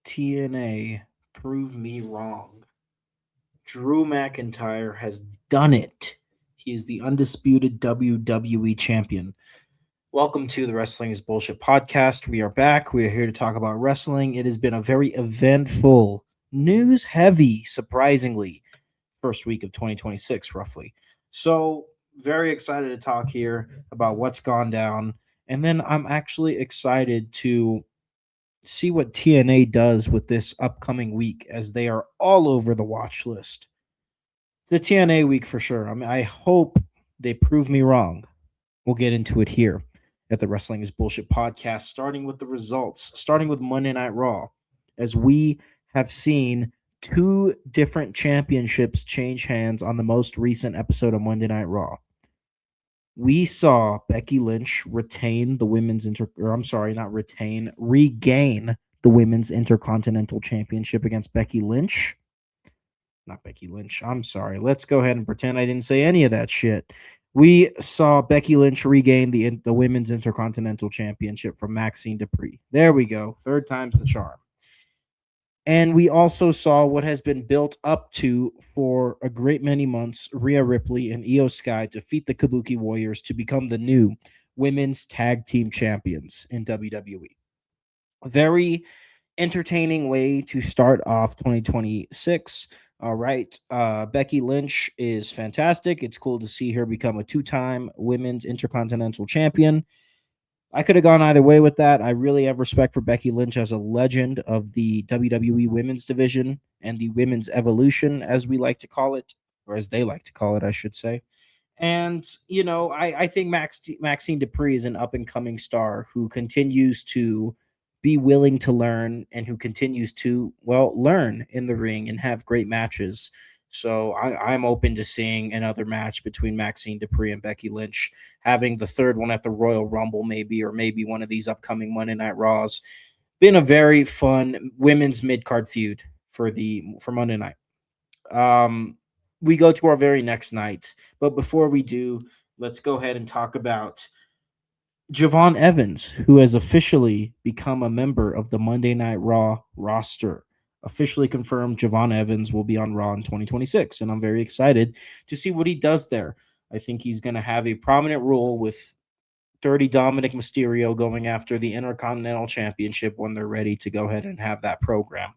TNA, prove me wrong. Drew McIntyre has done it. He is the undisputed WWE champion. Welcome to the Wrestling is Bullshit podcast. We are back. We are here to talk about wrestling. It has been a very eventful, news heavy, surprisingly, first week of 2026, roughly. So, very excited to talk here about what's gone down. And then I'm actually excited to see what TNA does with this upcoming week as they are all over the watch list. The TNA week for sure. I mean, I hope they prove me wrong. We'll get into it here at the Wrestling is Bullshit podcast, starting with the results, starting with Monday Night Raw, as we have seen two different championships change hands on the most recent episode of Monday Night Raw. We saw Becky Lynch retain the regain the women's intercontinental championship against Becky Lynch. Not Becky Lynch. I'm sorry. Let's go ahead and pretend I didn't say any of that shit. We saw Becky Lynch regain the women's intercontinental championship from Maxine Dupree. There we go. Third time's the charm. And we also saw what has been built up to for a great many months. Rhea Ripley and Io Sky defeat the Kabuki Warriors to become the new women's tag team champions in WWE. A very entertaining way to start off 2026. All right. Becky Lynch is fantastic. It's cool to see her become a two-time women's intercontinental champion. I could have gone either way with that. I really have respect for Becky Lynch as a legend of the WWE women's division and the women's evolution, as we like to call it, or as they like to call it, I should say. And, I think Maxine Dupree is an up-and-coming star who continues to be willing to learn and who continues to, learn in the ring and have great matches. So I'm open to seeing another match between Maxine Dupree and Becky Lynch, having the third one at the Royal Rumble maybe, or maybe one of these upcoming Monday Night Raws. Been a very fun women's mid-card feud for Monday night. We go to our very next night, but before we do, let's go ahead and talk about Javon Evans, who has officially become a member of the Monday Night Raw roster. Officially confirmed Javon Evans will be on Raw in 2026, and I'm very excited to see what he does there. I think he's going to have a prominent role with Dirty Dominic Mysterio going after the Intercontinental Championship when they're ready to go ahead and have that program.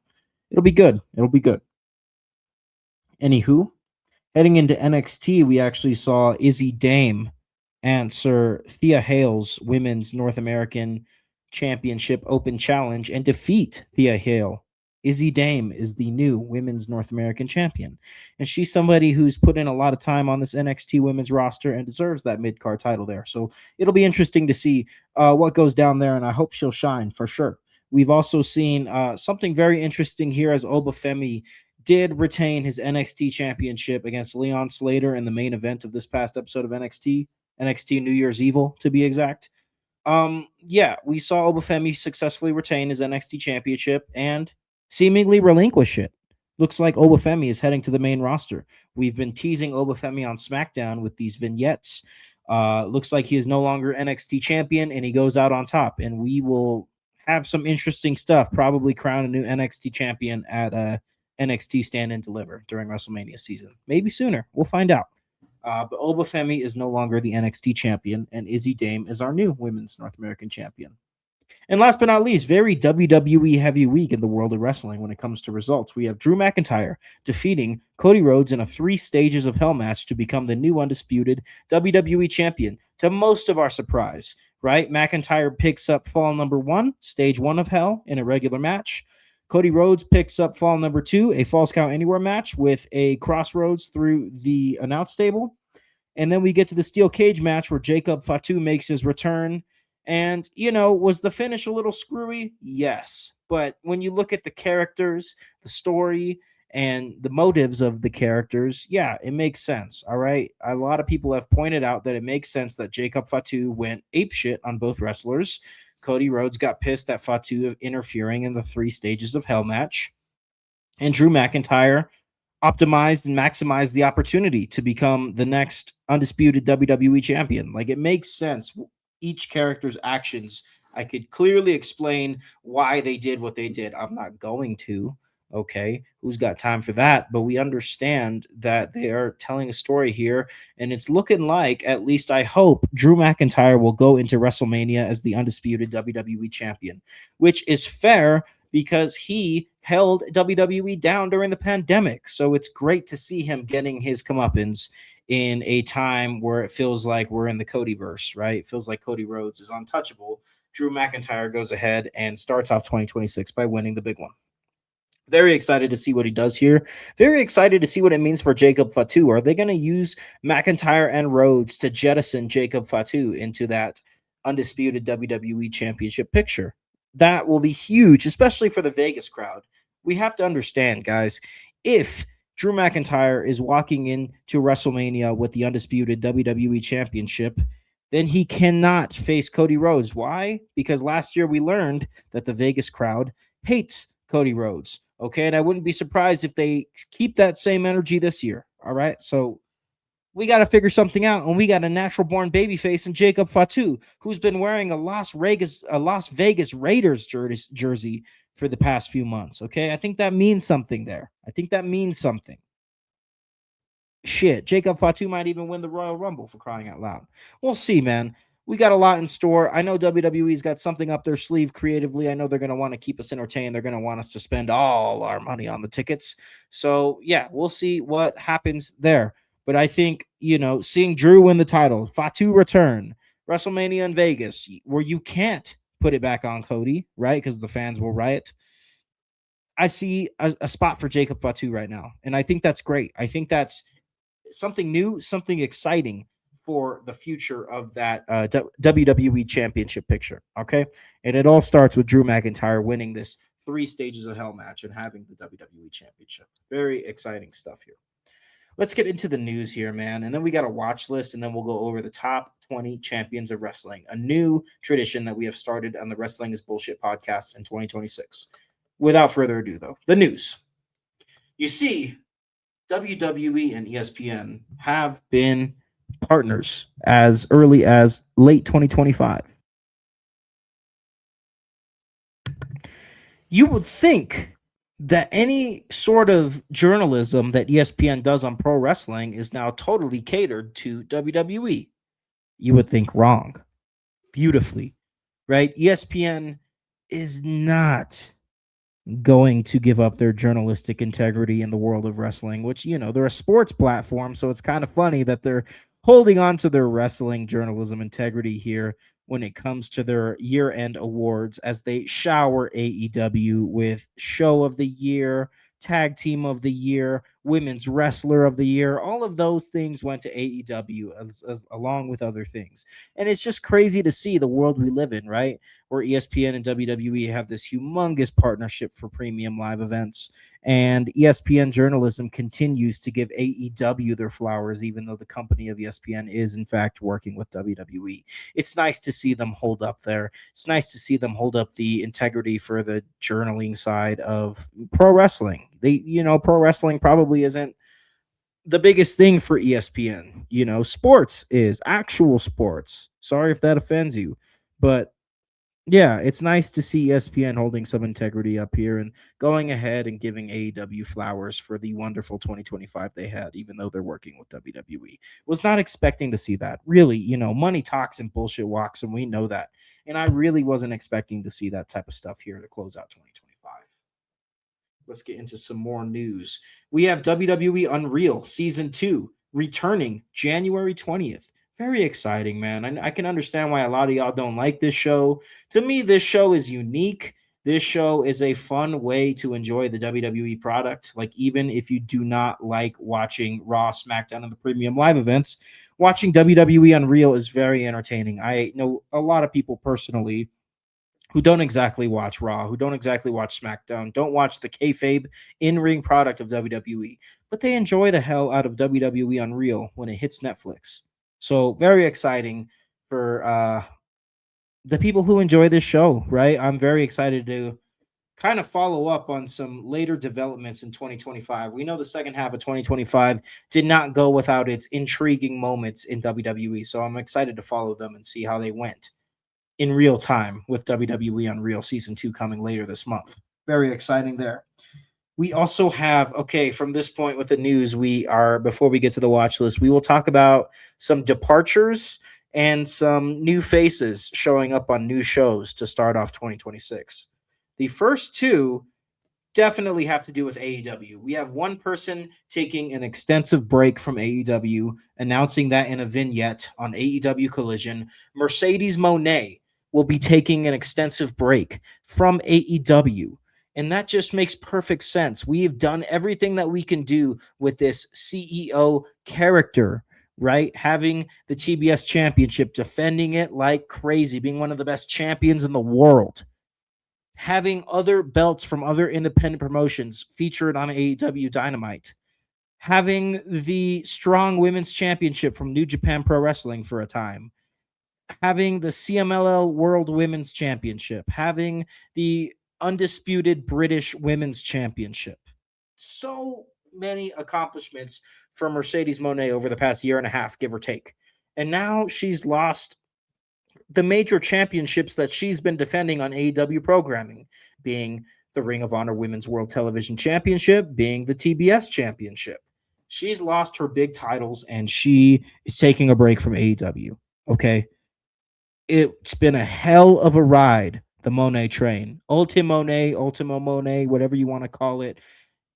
It'll be good. Anywho, heading into NXT, we actually saw Izzy Dame answer Thea Hale's Women's North American Championship Open Challenge and defeat Thea Hale. Izzy Dame is the new Women's North American Champion, and she's somebody who's put in a lot of time on this NXT women's roster and deserves that mid-card title there. So it'll be interesting to see what goes down there, and I hope she'll shine for sure. We've also seen something very interesting here as Obafemi did retain his NXT championship against Leon Slater in the main event of this past episode of NXT New Year's Evil, to be exact. We saw Obafemi successfully retain his NXT championship and seemingly relinquish it. Looks like Obafemi is heading to the main roster. We've been teasing Obafemi on SmackDown with these vignettes. Looks like he is no longer NXT champion, and he goes out on top. And we will have some interesting stuff, probably crown a new NXT champion at NXT Stand and Deliver during WrestleMania season. Maybe sooner. We'll find out. But Obafemi is no longer the NXT champion, and Izzy Dame is our new Women's North American champion. And last but not least, very WWE heavy week in the world of wrestling when it comes to results. We have Drew McIntyre defeating Cody Rhodes in a 3 stages of hell match to become the new undisputed WWE champion, to most of our surprise, right? McIntyre picks up fall number 1, stage 1 of hell in a regular match. Cody Rhodes picks up fall number 2, a Falls Count Anywhere match with a crossroads through the announce table. And then we get to the steel cage match where Jacob Fatu makes his return. And, was the finish a little screwy? Yes. But when you look at the characters, the story, and the motives of the characters, yeah, it makes sense. All right. A lot of people have pointed out that it makes sense that Jacob Fatu went apeshit on both wrestlers. Cody Rhodes got pissed at Fatu interfering in the 3 stages of hell match. And Drew McIntyre optimized and maximized the opportunity to become the next undisputed WWE champion. Like, it makes sense. Each character's actions I could clearly explain why they did what they did. I'm not going to. Okay, who's got time for that? But we understand that they are telling a story here, and it's looking like, at least I hope, Drew McIntyre will go into WrestleMania as the undisputed WWE champion, which is fair because he held WWE down during the pandemic. So it's great to see him getting his comeuppance in a time where it feels like we're in the Codyverse, right? It feels like Cody Rhodes is untouchable. Drew McIntyre goes ahead and starts off 2026 by winning the big one. Very excited to see what he does here. Very excited to see what it means for Jacob Fatu. Are they going to use McIntyre and Rhodes to jettison Jacob Fatu into that undisputed WWE championship picture? That will be huge, especially for the Vegas crowd. We have to understand, guys, if Drew McIntyre is walking into WrestleMania with the undisputed WWE championship, then he cannot face Cody Rhodes. Why? Because last year we learned that the Vegas crowd hates Cody Rhodes. Okay. And I wouldn't be surprised if they keep that same energy this year. All right. So we got to figure something out. And we got a natural born babyface in Jacob Fatu, who's been wearing a Las Vegas Raiders jersey for the past few months. Okay. I think that means something there. I think that means something. Shit, Jacob Fatu might even win the Royal Rumble, for crying out loud. We'll see, man. We got a lot in store. I know WWE's got something up their sleeve creatively. I know they're going to want to keep us entertained. They're going to want us to spend all our money on the tickets. So, yeah, we'll see what happens there. But I think, seeing Drew win the title, Fatu return, WrestleMania in Vegas, where you can't put it back on Cody, right? Because the fans will riot. I see a spot for Jacob Fatu right now. And I think that's great. I think that's something new, something exciting for the future of that WWE championship picture. Okay. And it all starts with Drew McIntyre winning this 3 stages of hell match and having the WWE championship. Very exciting stuff here. Let's get into the news here, man. And then we got a watch list, and then we'll go over the top 20 champions of wrestling, a new tradition that we have started on the Wrestling is Bullshit podcast in 2026. Without further ado, though, the news. You see, WWE and ESPN have been partners as early as late 2025. You would think that any sort of journalism that ESPN does on pro wrestling is now totally catered to WWE. You would think wrong. Beautifully, right? ESPN is not going to give up their journalistic integrity in the world of wrestling, which, they're a sports platform. So it's kind of funny that they're holding on to their wrestling journalism integrity here when it comes to their year-end awards, as they shower AEW with show of the year, tag team of the year, women's wrestler of the year. All of those things went to AEW along with other things. And it's just crazy to see the world we live in, right? Where ESPN and WWE have this humongous partnership for premium live events. And ESPN journalism continues to give AEW their flowers, even though the company of ESPN is, in fact, working with WWE. It's nice to see them hold up there. It's nice to see them hold up the integrity for the journaling side of pro wrestling. Pro wrestling probably isn't the biggest thing for ESPN. Sports is actual sports. Sorry if that offends you, but yeah, it's nice to see ESPN holding some integrity up here and going ahead and giving AEW flowers for the wonderful 2025 they had, even though they're working with WWE. Was not expecting to see that. Really, money talks and bullshit walks, and we know that. And I really wasn't expecting to see that type of stuff here to close out 2025. Let's get into some more news. We have WWE Unreal Season 2 returning January 20th. Very exciting, man. I can understand why a lot of y'all don't like this show. To me, this show is unique. This show is a fun way to enjoy the WWE product. Like, even if you do not like watching Raw, SmackDown, and the premium live events, watching WWE Unreal is very entertaining. I know a lot of people personally who don't exactly watch Raw, who don't exactly watch SmackDown, don't watch the kayfabe in-ring product of WWE, but they enjoy the hell out of WWE Unreal when it hits Netflix. So very exciting for the people who enjoy this show, right? I'm very excited to kind of follow up on some later developments in 2025. We know the second half of 2025 did not go without its intriguing moments in WWE, so I'm excited to follow them and see how they went in real time with WWE Unreal Season 2 coming later this month. Very exciting there. We also have, okay, from this point with the news, before we get to the watch list, we will talk about some departures and some new faces showing up on new shows to start off 2026. The first two definitely have to do with AEW. We have one person taking an extensive break from AEW, announcing that in a vignette on AEW Collision. Mercedes Moné will be taking an extensive break from AEW. And that just makes perfect sense. We have done everything that we can do with this CEO character, right? Having the TBS championship, defending it like crazy, being one of the best champions in the world, having other belts from other independent promotions featured on AEW Dynamite, having the strong women's championship from New Japan Pro Wrestling for a time, having the CMLL World Women's Championship, having the undisputed British Women's Championship. So many accomplishments for Mercedes Moné over the past year and a half, give or take. And now she's lost the major championships that she's been defending on AEW programming, being the Ring of Honor Women's World Television Championship, being the TBS Championship. She's lost her big titles and she is taking a break from AEW. Okay. It's been a hell of a ride, the Monet train. Ultimo Monet, whatever you want to call it.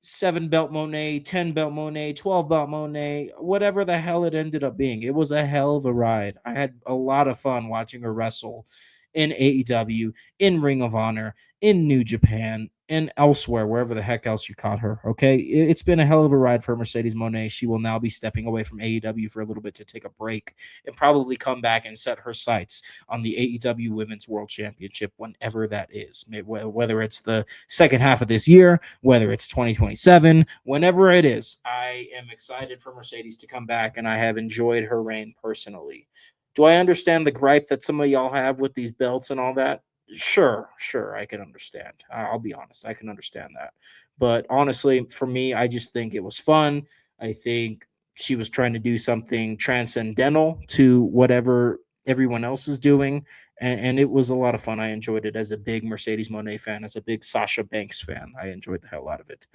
7 belt Monet, 10 belt Monet, 12 belt Monet, whatever the hell it ended up being. It was a hell of a ride. I had a lot of fun watching her wrestle in AEW, in Ring of Honor, in New Japan, and elsewhere, wherever the heck else you caught her. Okay. It's been a hell of a ride for Mercedes Moné. She will now be stepping away from AEW for a little bit to take a break and probably come back and set her sights on the AEW Women's World Championship whenever that is. Whether it's the second half of this year, whether it's 2027, whenever it is. I am excited for Mercedes to come back, and I have enjoyed her reign personally. Do I understand the gripe that some of y'all have with these belts and all that? Sure, I can understand. I'll be honest, I can understand that. But honestly, for me, I just think it was fun. I think she was trying to do something transcendental to whatever everyone else is doing. And it was a lot of fun. I enjoyed it as a big Mercedes Moné fan, as a big Sasha Banks fan. I enjoyed the hell out of it.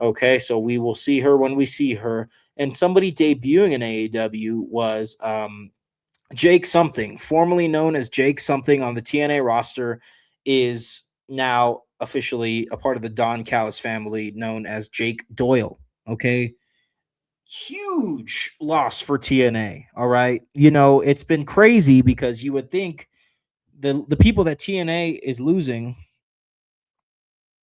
Okay, so we will see her when we see her. And somebody debuting in AEW was Jake Something, formerly known as Jake Something on the TNA roster, is now officially a part of the Don Callis family, known as Jake Doyle. Okay. Huge loss for TNA. All right. It's been crazy because you would think the people that TNA is losing,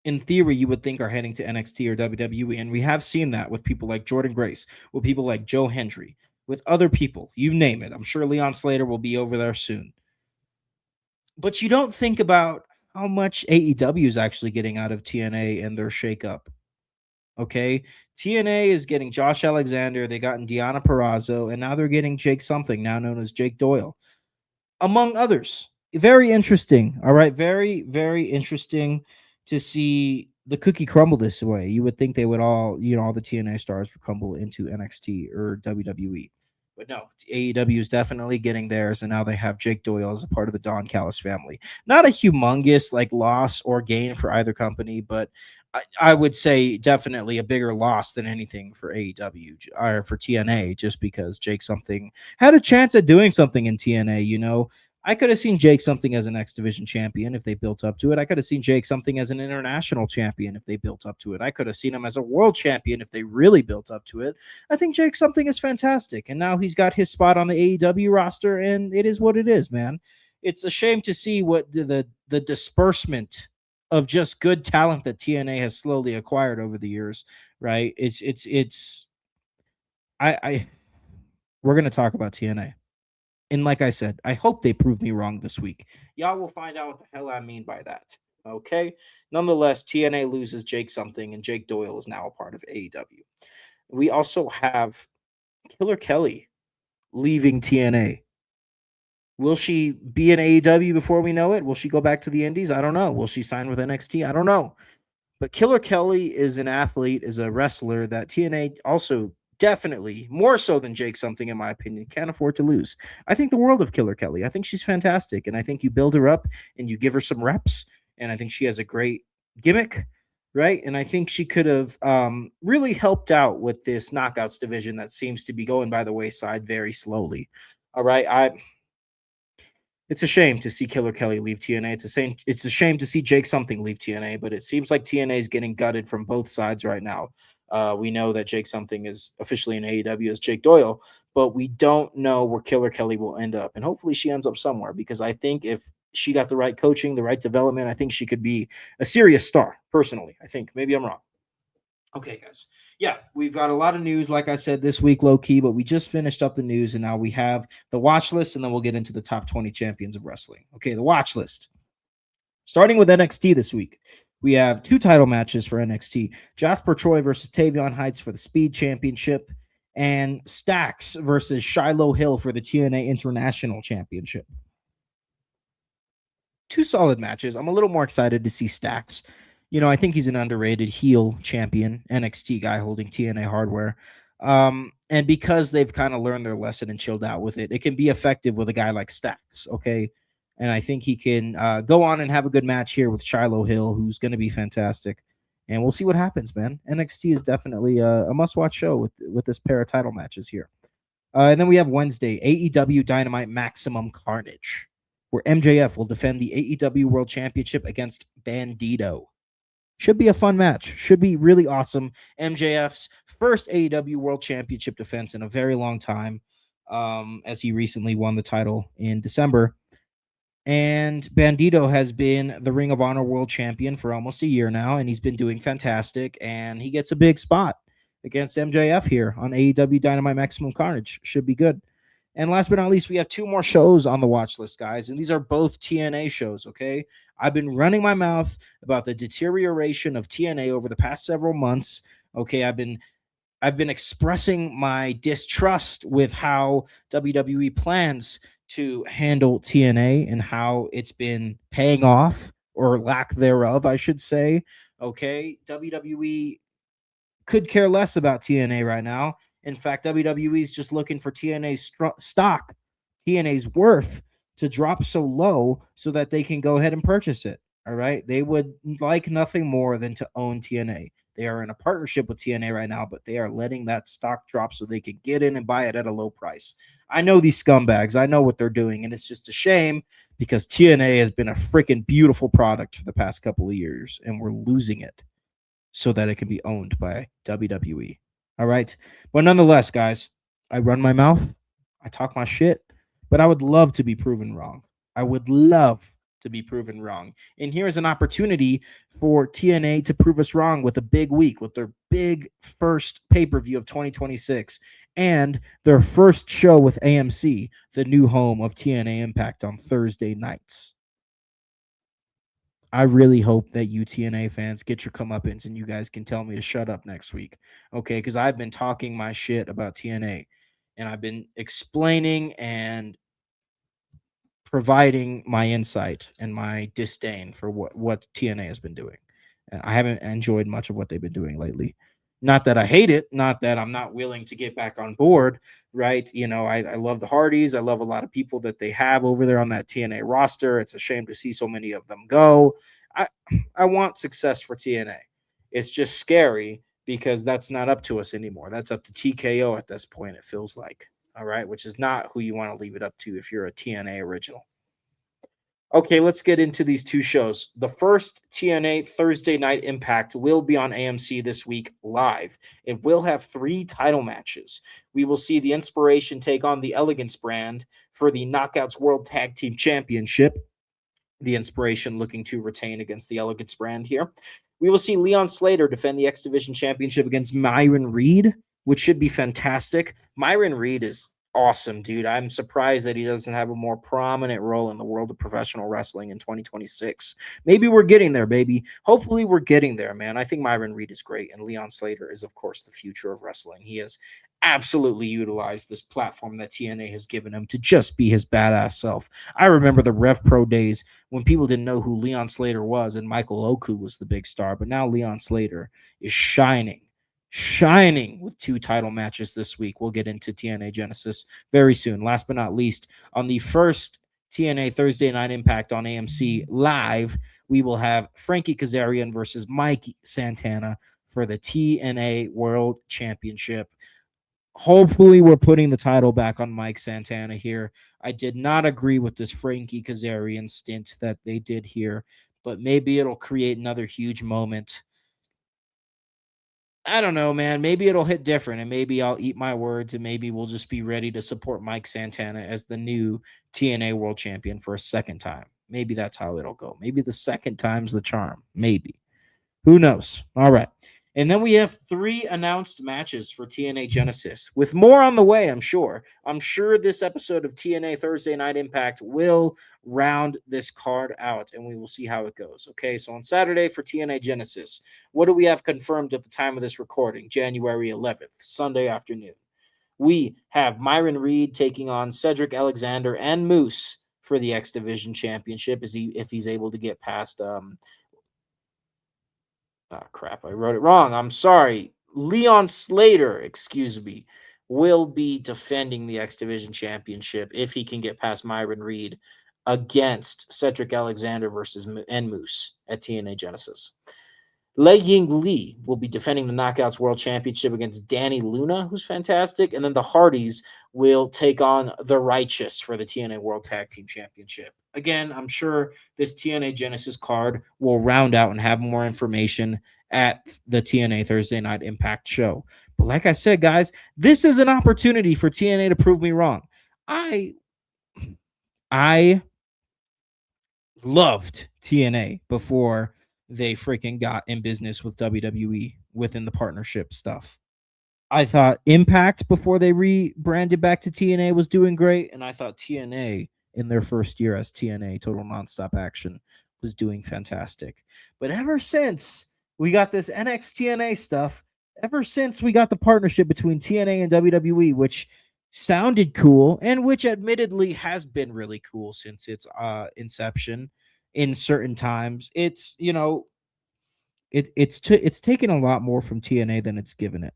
in theory, you would think are heading to NXT or WWE. And we have seen that with people like Jordan Grace, with people like Joe Hendry, with other people, you name it. I'm sure Leon Slater will be over there soon. But you don't think about how much AEW is actually getting out of TNA and their shakeup. Okay. TNA is getting Josh Alexander. They gotten Deanna Perrazzo, and now they're getting Jake Something, now known as Jake Doyle, among others. Very interesting. All right. Very, very interesting to see the cookie crumble this way. You would think they would all the TNA stars would crumble into NXT or WWE. But no, AEW is definitely getting theirs, and now they have Jake Doyle as a part of the Don Callis family. Not a humongous loss or gain for either company, but I would say definitely a bigger loss than anything for AEW or for TNA, just because Jake Something had a chance at doing something in TNA. I could have seen Jake Something as an X Division champion if they built up to it. I could have seen Jake Something as an international champion if they built up to it. I could have seen him as a world champion if they really built up to it. I think Jake Something is fantastic. And now he's got his spot on the AEW roster, and it is what it is, man. It's a shame to see what the disbursement of just good talent that TNA has slowly acquired over the years, right? I we're going to talk about TNA. And like I said, I hope they prove me wrong this week. Y'all will find out what the hell I mean by that. Okay. Nonetheless, TNA loses Jake Something, and Jake Doyle is now a part of AEW. We also have Killer Kelly leaving TNA. Will she be in AEW before we know it? Will she go back to the Indies? I don't know. Will she sign with NXT? I don't know. But Killer Kelly is an athlete, is a wrestler that TNA also definitely more so than Jake something, in my opinion, can't afford to lose. I think the world of Killer Kelly. I think she's fantastic, and I think you build her up and you give her some reps, and I think she has a great gimmick, right? And I think she could have really helped out with this knockouts division that seems to be going by the wayside very slowly. All right, it's a shame to see Killer Kelly leave TNA. It's a shame to see Jake something leave TNA, but it seems like TNA is getting gutted from both sides right now. We know that Jake something is officially in AEW as Jake Doyle, but we don't know where Killer Kelly will end up. And hopefully she ends up somewhere, because I think if she got the right coaching, the right development, I think she could be a serious star. Personally, I think. Maybe I'm wrong. Okay, guys. Yeah, we've got a lot of news, like I said, this week, low key, but we just finished up the news, and now we have the watch list, and then we'll get into the top 20 champions of wrestling. Okay, the watch list. Starting with NXT this week, we have two title matches for NXT: Jasper Troy versus Tavion Heights for the Speed Championship, and Stax versus Shiloh Hill for the TNA International Championship. Two solid matches. I'm a little more excited to see Stax. I think he's an underrated heel champion, NXT guy holding TNA hardware. And because they've kind of learned their lesson and chilled out with it, it can be effective with a guy like Stax. Okay. And I think he can go on and have a good match here with Shiloh Hill, who's going to be fantastic. And we'll see what happens, man. NXT is definitely a must-watch show with this pair of title matches here. And then we have Wednesday, AEW Dynamite Maximum Carnage, where MJF will defend the AEW World Championship against Bandito. Should be a fun match. Should be really awesome. MJF's first AEW World Championship defense in a very long time, as he recently won the title in December. And Bandito has been the Ring of Honor World Champion for almost a year now, and he's been doing fantastic, and he gets a big spot against MJF here on AEW Dynamite Maximum Carnage. Should be good. And last but not least, we have two more shows on the watch list, guys, and these are both TNA shows, okay? I've been running my mouth about the deterioration of TNA over the past several months, okay? I've been expressing my distrust with how WWE plans to handle TNA and how it's been paying off, or lack thereof, I should say. Okay, WWE could care less about TNA right now. In fact, WWE is just looking for TNA's stock, TNA's worth, to drop so low so that they can go ahead and purchase it. All right. They would like nothing more than to own TNA. They are in a partnership with TNA right now, but they are letting that stock drop so they can get in and buy it at a low price. I know these scumbags. I know what they're doing, and it's just a shame because TNA has been a freaking beautiful product for the past couple of years, and we're losing it so that it can be owned by WWE. All right. But nonetheless, guys, I run my mouth. I talk my shit, but I would love to be proven wrong. I would love to be proven wrong. And here's an opportunity for TNA to prove us wrong with a big week, with their big first pay-per-view of 2026 and their first show with AMC, the new home of TNA Impact, on Thursday nights. I really hope that you TNA fans get your comeuppance and you guys can tell me to shut up next week. Okay, because I've been talking my shit about TNA, and I've been explaining and providing my insight and my disdain for what TNA has been doing. And I haven't enjoyed much of what they've been doing lately. Not that I hate it, not that I'm not willing to get back on board, right? I love the Hardys. I love a lot of people that they have over there on that TNA roster. It's a shame to see so many of them go. I want success for TNA. It's just scary because that's not up to us anymore. That's up to TKO at this point, it feels like. All right, which is not who you want to leave it up to if you're a TNA original. Okay, let's get into these two shows. The first, TNA Thursday Night Impact, will be on AMC this week live. It will have 3 title matches. We will see the Inspiration take on the Elegance brand for the Knockouts World Tag Team Championship. The Inspiration looking to retain against the Elegance brand here. We will see Leon Slater defend the X Division Championship against Myron Reed, which should be fantastic. Myron Reed is awesome, dude. I'm surprised that he doesn't have a more prominent role in the world of professional wrestling in 2026. Maybe we're getting there, baby. Hopefully we're getting there, man. I think Myron Reed is great, and Leon Slater is, of course, the future of wrestling. He has absolutely utilized this platform that TNA has given him to just be his badass self. I remember the Rev Pro days when people didn't know who Leon Slater was and Michael Oku was the big star, but now Leon Slater is shining shining with 2 title matches this week. We'll get into TNA Genesis very soon. Last but not least, on the first TNA Thursday Night Impact on AMC Live, we will have Frankie Kazarian versus Mike Santana for the TNA World Championship. Hopefully, we're putting the title back on Mike Santana here. I did not agree with this Frankie Kazarian stint that they did here, but maybe it'll create another huge moment. I don't know, man. Maybe it'll hit different, and maybe I'll eat my words, and maybe we'll just be ready to support Mike Santana as the new TNA World Champion for a second time. Maybe that's how it'll go. Maybe the second time's the charm. Maybe. Who knows? All right. And then we have 3 announced matches for TNA Genesis, with more on the way, I'm sure. I'm sure this episode of TNA Thursday Night Impact will round this card out, and we will see how it goes. Okay, so on Saturday for TNA Genesis, what do we have confirmed at the time of this recording? January 11th, Sunday afternoon. We have Myron Reed taking on Cedric Alexander and Moose for the X Division Championship, if he's able to get past oh, crap. I wrote it wrong. I'm sorry. Leon Slater, excuse me, will be defending the X Division Championship if he can get past Myron Reed against Cedric Alexander versus Moose at TNA Genesis. Lei Ying Lee will be defending the Knockouts World Championship against Danny Luna, who's fantastic. And then the Hardys will take on the Righteous for the TNA World Tag Team Championship. Again, I'm sure this TNA Genesis card will round out and have more information at the TNA Thursday Night Impact show. But like I said, guys, this is an opportunity for TNA to prove me wrong. I loved TNA before they freaking got in business with WWE within the partnership stuff. I thought Impact before they rebranded back to TNA was doing great, and I thought TNA in their first year as TNA Total Nonstop Action was doing fantastic. But ever since we got this NXT stuff, ever since we got the partnership between TNA and WWE, which sounded cool and which admittedly has been really cool since its inception in certain times, it's it's taken a lot more from TNA than it's given it.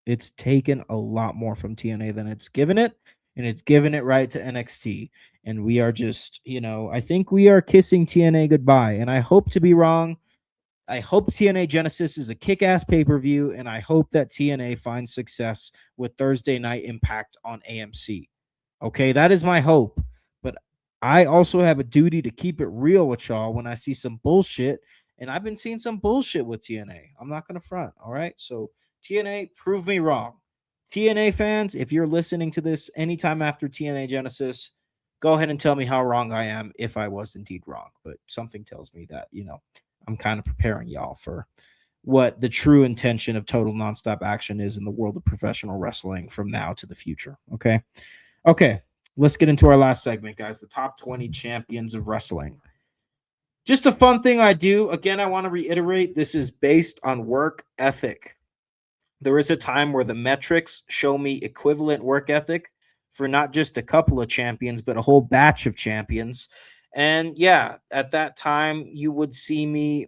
It's taken a lot more from TNA than it's given it, and it's given it right to NXT. And we are just, I think we are kissing TNA goodbye. And I hope to be wrong. I hope TNA Genesis is a kick-ass pay-per-view, and I hope that TNA finds success with Thursday Night Impact on AMC. Okay, that is my hope. But I also have a duty to keep it real with y'all when I see some bullshit, and I've been seeing some bullshit with TNA. I'm not going to front, all right? So TNA, prove me wrong. TNA fans, if you're listening to this anytime after TNA Genesis, go ahead and tell me how wrong I am if I was indeed wrong. But something tells me that, I'm kind of preparing y'all for what the true intention of Total Nonstop Action is in the world of professional wrestling from now to the future. Okay. Okay. Let's get into our last segment, guys. The top 20 champions of wrestling. Just a fun thing I do. Again, I want to reiterate this is based on work ethic. There is a time where the metrics show me equivalent work ethic for not just a couple of champions, but a whole batch of champions. And yeah, at that time, you would see me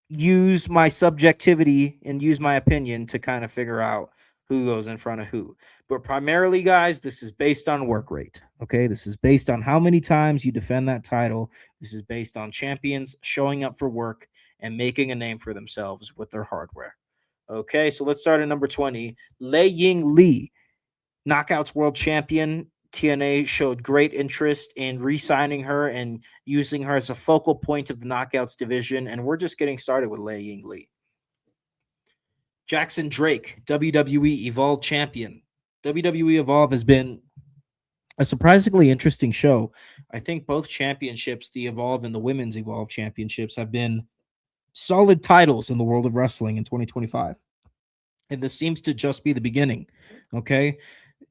use my subjectivity and use my opinion to kind of figure out who goes in front of who. But primarily, guys, this is based on work rate. Okay. This is based on how many times you defend that title. This is based on champions showing up for work and making a name for themselves with their hardware. Okay. So let's start at number 20. Lei Ying Lee, Knockouts World Champion. TNA showed great interest in re-signing her and using her as a focal point of the Knockouts division, and we're just getting started with Lei Ying Lee. Jackson Drake, WWE Evolve Champion. WWE Evolve has been a surprisingly interesting show. I think both championships, the Evolve and the Women's Evolve Championships, have been solid titles in the world of wrestling in 2025. And this seems to just be the beginning. Okay.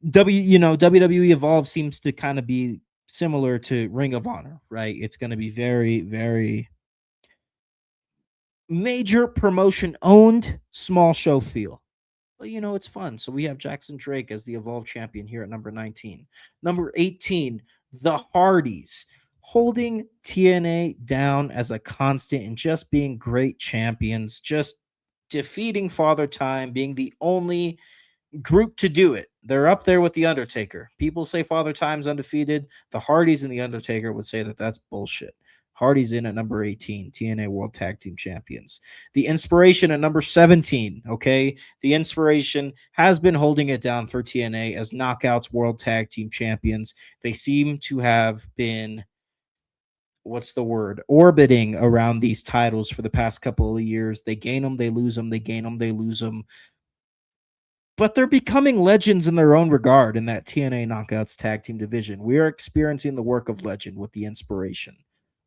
WWE Evolve seems to kind of be similar to Ring of Honor, right? It's going to be very, very major promotion owned, small show feel. But it's fun. So we have Jackson Drake as the Evolve champion here at number 19. Number 18, the Hardys, holding TNA down as a constant and just being great champions. Just defeating Father Time, being the only group to do it. They're up there with the Undertaker. People say Father Time's undefeated. The Hardys and the Undertaker would say that that's bullshit. Hardy's in at number 18, TNA World Tag Team Champions. The Inspiration at number 17, okay? The Inspiration has been holding it down for TNA as Knockouts World Tag Team Champions. They seem to have been, what's the word, orbiting around these titles for the past couple of years. They gain them, they lose them, they gain them, they lose them, but they're becoming legends in their own regard in that TNA Knockouts tag team division. We are experiencing the work of legend with the Inspiration.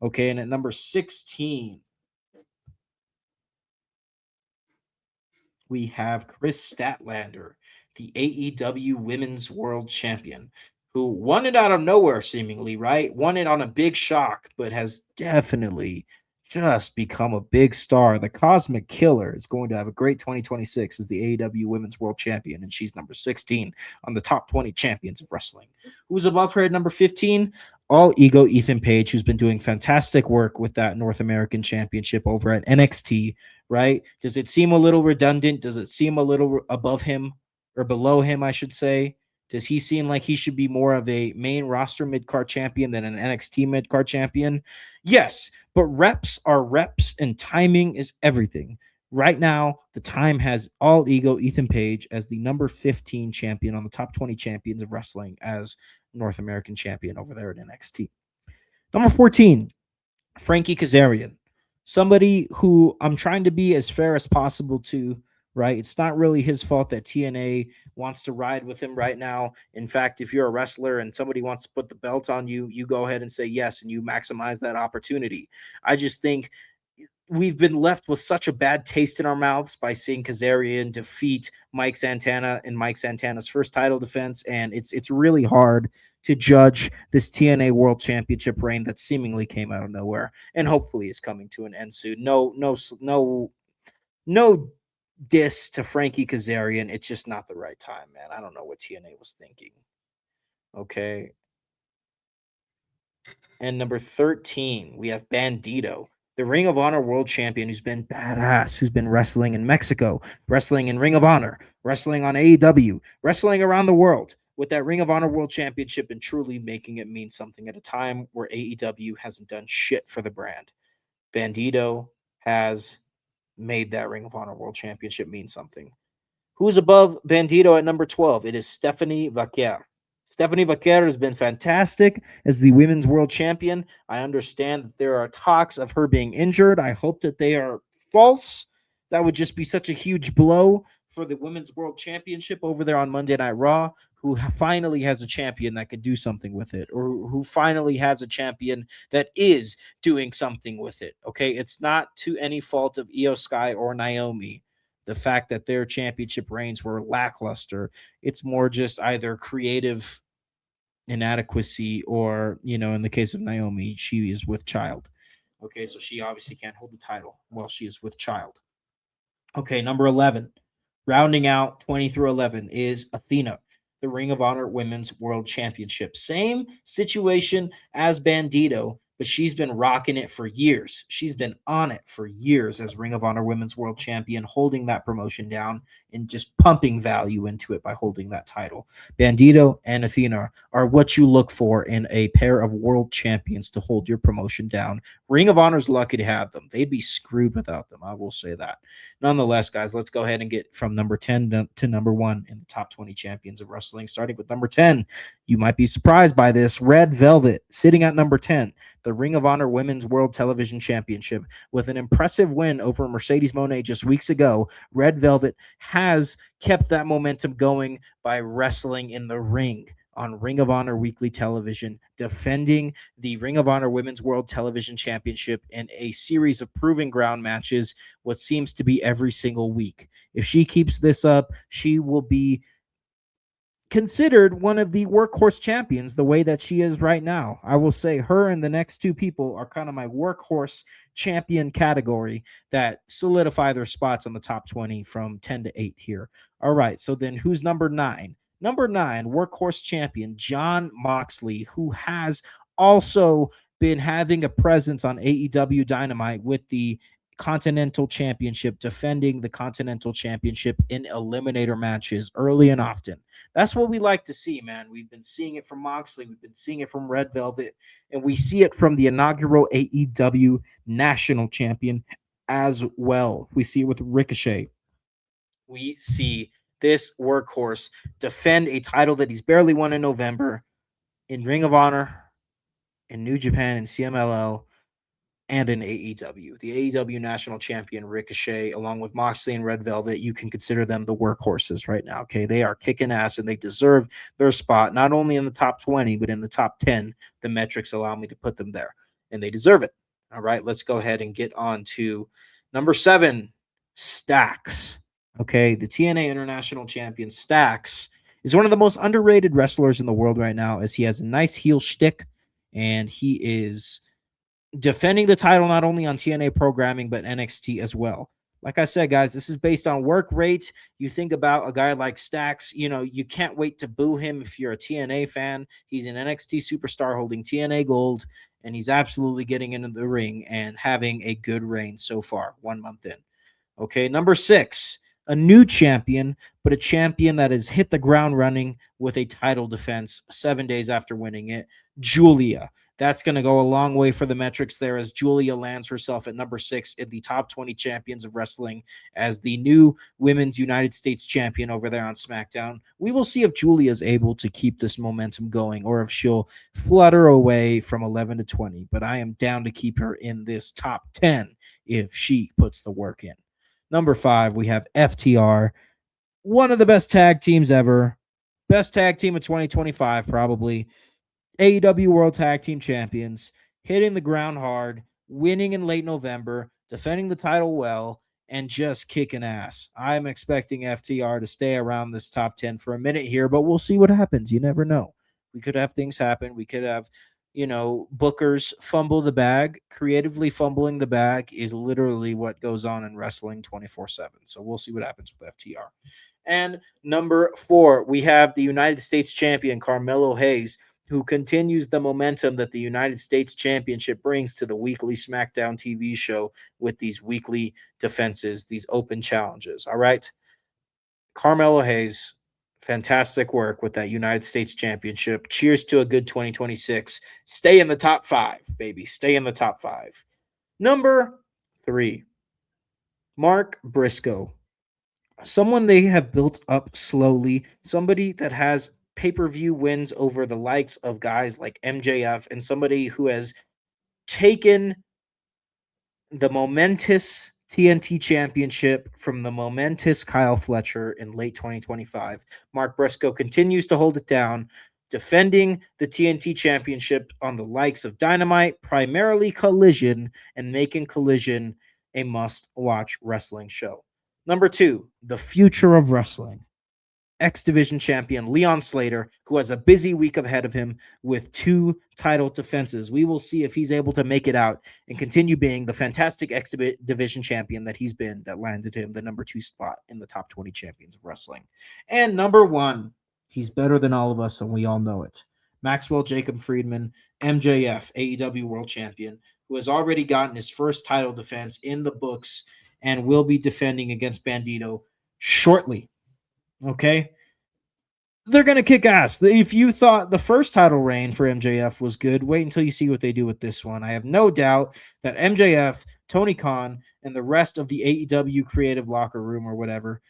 Okay, and at number 16, we have Chris Statlander, the AEW Women's World Champion, who won it out of nowhere, seemingly, right? Won it on a big shock, but has definitely just become a big star. The Cosmic Killer is going to have a great 2026 as the AEW Women's World Champion, and she's number 16 on the top 20 champions of wrestling. Who's above her at number 15? All Ego Ethan Page, who's been doing fantastic work with that North American Championship over at NXT, right? Does it seem a little redundant? Does it seem a little above him or below him, I should say? Does he seem like he should be more of a main roster mid-card champion than an NXT mid-card champion? Yes, but reps are reps and timing is everything. Right now, the time has All Ego Ethan Page as the number 15 champion on the top 20 champions of wrestling as North American champion over there at NXT. Number 14, Frankie Kazarian. Somebody who I'm trying to be as fair as possible to, right? It's not really his fault that TNA wants to ride with him right now. In fact, if you're a wrestler and somebody wants to put the belt on you, you go ahead and say yes, and you maximize that opportunity. I just think we've been left with such a bad taste in our mouths by seeing Kazarian defeat Mike Santana in Mike Santana's first title defense, and it's really hard to judge this TNA World Championship reign that seemingly came out of nowhere and hopefully is coming to an end soon. No diss to Frankie Kazarian. It's just not the right time, man. I don't know what TNA was thinking. Okay. And number 13, we have Bandito, the Ring of Honor World Champion who's been badass, who's been wrestling in Mexico, wrestling in Ring of Honor, wrestling on AEW, wrestling around the world with that Ring of Honor World Championship and truly making it mean something at a time where AEW hasn't done shit for the brand. Bandito has made that Ring of Honor World Championship mean something. Who's above Bandito at number 12? It is Stephanie Vaquer. Stephanie Vaquer has been fantastic as the women's world champion. I understand that there are talks of her being injured. I hope that they are false. That would just be such a huge blow for the women's world championship over there on Monday Night Raw, who finally has a champion that could do something with it, or who finally has a champion that is doing something with it. Okay, it's not to any fault of Io Sky or Naomi the fact that their championship reigns were lackluster. It's more just either creative inadequacy or, in the case of Naomi, she is with child. Okay, so she obviously can't hold the title while she is with child. Okay, number 11, rounding out 20 through 11 is Athena, the Ring of Honor Women's World Championship. Same situation as Bandito, but she's been rocking it for years. She's been on it for years as Ring of Honor Women's World Champion, holding that promotion down and just pumping value into it by holding that title. Bandito and Athena are what you look for in a pair of world champions to hold your promotion down. Ring of Honor's lucky to have them. They'd be screwed without them. I will say that. Nonetheless, guys, let's go ahead and get from number 10 to number 1 in the top 20 champions of wrestling. Starting with number 10, you might be surprised by this. Red Velvet, sitting at number 10, the Ring of Honor Women's World Television Championship. With an impressive win over Mercedes Moné just weeks ago, Red Velvet has kept that momentum going by wrestling in the ring on Ring of Honor Weekly Television, defending the Ring of Honor Women's World Television Championship in a series of proving ground matches, what seems to be every single week. If she keeps this up, she will be considered one of the workhorse champions the way that she is right now. I will say her and the next two people are kind of my workhorse champion category that solidify their spots on the top 20 from 10 to 8 here. All right, so then who's number 9? Number 9, workhorse champion Jon Moxley, who has also been having a presence on AEW Dynamite with the Continental Championship, defending the Continental Championship in eliminator matches early and often. That's what we like to see, man. We've been seeing it from Moxley, we've been seeing it from Red Velvet, and we see it from the inaugural AEW National Champion as well. We see it with Ricochet. We see this workhorse defend a title that he's barely won in November in Ring of Honor, in New Japan, in CMLL, and in AEW. The AEW National Champion Ricochet, along with Moxley and Red Velvet, you can consider them the workhorses right now. Okay, they are kicking ass and they deserve their spot, not only in the top 20, but in the top 10. The metrics allow me to put them there, and they deserve it. All right, let's go ahead and get on to number 7, Stacks. Okay, the TNA International Champion Stacks is one of the most underrated wrestlers in the world right now, as he has a nice heel shtick, and he is defending the title not only on TNA programming, but NXT as well. Like I said, guys, this is based on work rate. You think about a guy like Stacks, you can't wait to boo him if you're a TNA fan. He's an NXT superstar holding TNA gold, and he's absolutely getting into the ring and having a good reign so far, 1 month in. Okay, number 6, a new champion, but a champion that has hit the ground running with a title defense 7 days after winning it, Julia. That's going to go a long way for the metrics there, as Julia lands herself at number 6 in the top 20 champions of wrestling as the new Women's United States champion over there on SmackDown. We will see if Julia is able to keep this momentum going or if she'll flutter away from 11 to 20. But I am down to keep her in this top 10 if she puts the work in. Number 5, we have FTR, one of the best tag teams ever. Best tag team of 2025, probably. AEW World Tag Team Champions, hitting the ground hard, winning in late November, defending the title well, and just kicking ass. I'm expecting FTR to stay around this top 10 for a minute here, but we'll see what happens. You never know. We could have things happen. We could have, bookers fumble the bag. Creatively fumbling the bag is literally what goes on in wrestling 24/7. So we'll see what happens with FTR. And number 4, we have the United States champion, Carmelo Hayes, who continues the momentum that the United States Championship brings to the weekly SmackDown TV show with these weekly defenses, these open challenges. All right. Carmelo Hayes, fantastic work with that United States Championship. Cheers to a good 2026. Stay in the top 5, baby. Stay in the top 5. Number 3, Mark Briscoe. Someone they have built up slowly, somebody that has pay-per-view wins over the likes of guys like MJF, and somebody who has taken the momentous TNT championship from the momentous Kyle Fletcher in late 2025. Mark Briscoe continues to hold it down, defending the TNT championship on the likes of Dynamite, primarily Collision, and making Collision a must-watch wrestling show. Number 2, the future of wrestling. X Division champion Leon Slater, who has a busy week ahead of him with 2 title defenses. We will see if he's able to make it out and continue being the fantastic X Division champion that he's been, that landed him the number 2 spot in the top 20 champions of wrestling. And number 1, he's better than all of us, and we all know it. Maxwell Jacob Friedman, MJF, AEW World Champion, who has already gotten his first title defense in the books and will be defending against Bandito shortly. Okay, they're going to kick ass. If you thought the first title reign for MJF was good, wait until you see what they do with this one. I have no doubt that MJF, Tony Khan, and the rest of the AEW creative locker room or whatever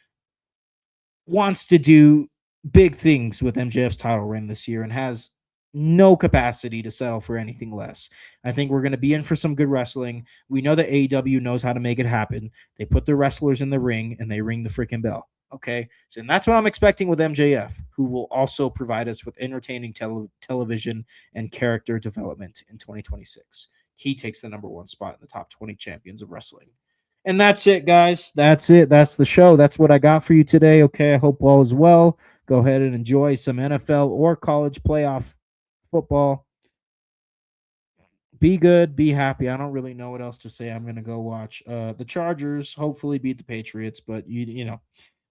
wants to do big things with MJF's title reign this year and has no capacity to settle for anything less. I think we're going to be in for some good wrestling. We know that AEW knows how to make it happen. They put the wrestlers in the ring and they ring the freaking bell. Okay, so and that's what I'm expecting with MJF, who will also provide us with entertaining television and character development in 2026. He takes the number 1 spot in the top 20 champions of wrestling. And that's it, guys. That's it. That's the show. That's what I got for you today. Okay, I hope all is well. Go ahead and enjoy some NFL or college playoff football. Be good, be happy. I don't really know what else to say. I'm going to go watch the Chargers hopefully beat the Patriots, but you know,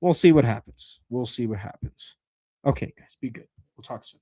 we'll see what happens. We'll see what happens. Okay, guys, be good. We'll talk soon.